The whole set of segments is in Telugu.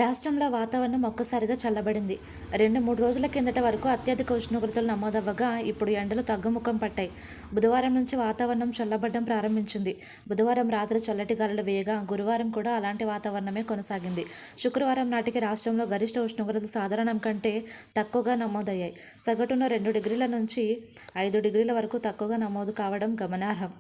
రాష్ట్రంలో వాతావరణం ఒక్కసారిగా చల్లబడింది. 2-3 రోజుల కిందట వరకు అత్యధిక ఉష్ణోగ్రతలు నమోదవ్వగా ఇప్పుడు ఎండలు తగ్గుముఖం పట్టాయి. బుధవారం నుంచి వాతావరణం చల్లబడడం ప్రారంభించింది. బుధవారం రాత్రి చల్లటి గాలులు వీయగా గురువారం కూడా అలాంటి వాతావరణమే కొనసాగింది. శుక్రవారం నాటికి రాష్ట్రంలో గరిష్ఠ ఉష్ణోగ్రతలు సాధారణం కంటే తక్కువగా నమోదయ్యాయి. సగటున 2 డిగ్రీల నుంచి 5 డిగ్రీల వరకు తక్కువగా నమోదు కావడం గమనార్హం.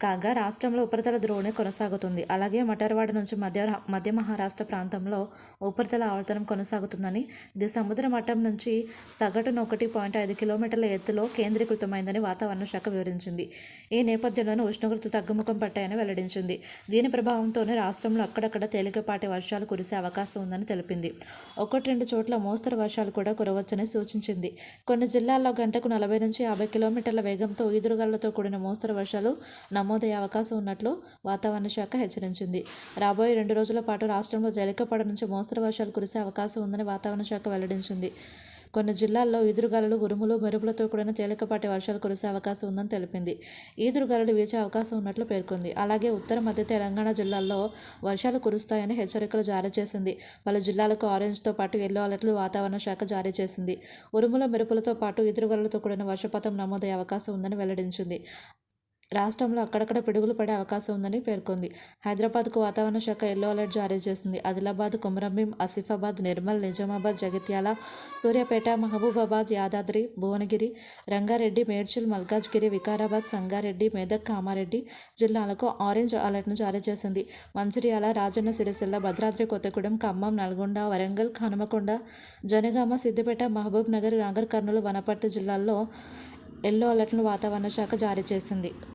కాగా రాష్ట్రంలో ఉపరితల ద్రోణి కొనసాగుతుంది. అలాగే మటర్వాడ నుంచి మధ్య మహారాష్ట్ర ప్రాంతంలో ఉపరితల ఆవర్తనం కొనసాగుతుందని, ఇది సముద్ర మట్టం నుంచి సగటున 1.5 కిలోమీటర్ల ఎత్తులో కేంద్రీకృతమైందని వాతావరణ శాఖ వివరించింది. ఈ నేపథ్యంలోనే ఉష్ణోగ్రతలు తగ్గుముఖం పట్టాయని వెల్లడించింది. దీని ప్రభావంతోనే రాష్ట్రంలో అక్కడక్కడ తేలికపాటి వర్షాలు కురిసే అవకాశం ఉందని తెలిపింది. 1-2 చోట్ల మోస్తరు వర్షాలు కూడా కురవచ్చని సూచించింది. కొన్ని జిల్లాల్లో గంటకు 40 నుంచి 50 కిలోమీటర్ల వేగంతో ఈదురుగాలులతో కూడిన మోస్తరు వర్షాలు నమోదయ్యే అవకాశం ఉన్నట్లు వాతావరణ శాఖ హెచ్చరించింది. రాబోయే 2 రోజుల పాటు రాష్ట్రంలో తేలికపాటి నుంచి మోస్తరు వర్షాలు కురిసే అవకాశం ఉందని వాతావరణ శాఖ వెల్లడించింది. కొన్ని జిల్లాల్లో ఈదురుగాలులు, ఉరుములు, మెరుపులతో కూడిన తేలికపాటి వర్షాలు కురిసే అవకాశం ఉందని తెలిపింది. ఈదురుగాలులు వీచే అవకాశం ఉన్నట్లు పేర్కొంది. అలాగే ఉత్తర మధ్య తెలంగాణ జిల్లాల్లో వర్షాలు కురుస్తాయని హెచ్చరికలు జారీ చేసింది. పలు జిల్లాలకు ఆరెంజ్తో పాటు ఎల్లో అలర్ట్లు వాతావరణ శాఖ జారీ చేసింది. ఉరుముల, మెరుపులతో పాటు ఈదురుగాలులతో కూడిన వర్షపాతం నమోదయ్యే అవకాశం ఉందని వెల్లడించింది. రాష్ట్రంలో అక్కడక్కడ పిడుగులు పడే అవకాశం ఉందని పేర్కొంది. హైదరాబాద్కు వాతావరణ శాఖ ఎల్లో అలర్ట్ జారీ చేసింది. ఆదిలాబాద్, కొమరంభీం, ఆసిఫాబాద్, నిర్మల్, నిజామాబాద్, జగిత్యాల, సూర్యాపేట, మహబూబాబాద్, యాదాద్రి, భువనగిరి, రంగారెడ్డి, మేడ్చల్, మల్కాజ్గిరి, వికారాబాద్, సంగారెడ్డి, మెదక్, కామారెడ్డి జిల్లాలకు ఆరెంజ్ అలర్ట్ను జారీ చేసింది. మంచిర్యాల, రాజన్న సిరిసిల్ల, భద్రాద్రి కొత్తగూడెం, ఖమ్మం, నల్గొండ, వరంగల్, హనుమకొండ, జనగామ, సిద్దిపేట, మహబూబ్ నగర్, నాగర్ కర్నూలు, వనపర్తి జిల్లాల్లో ఎల్లో అలర్ట్ను వాతావరణ శాఖ జారీ చేసింది.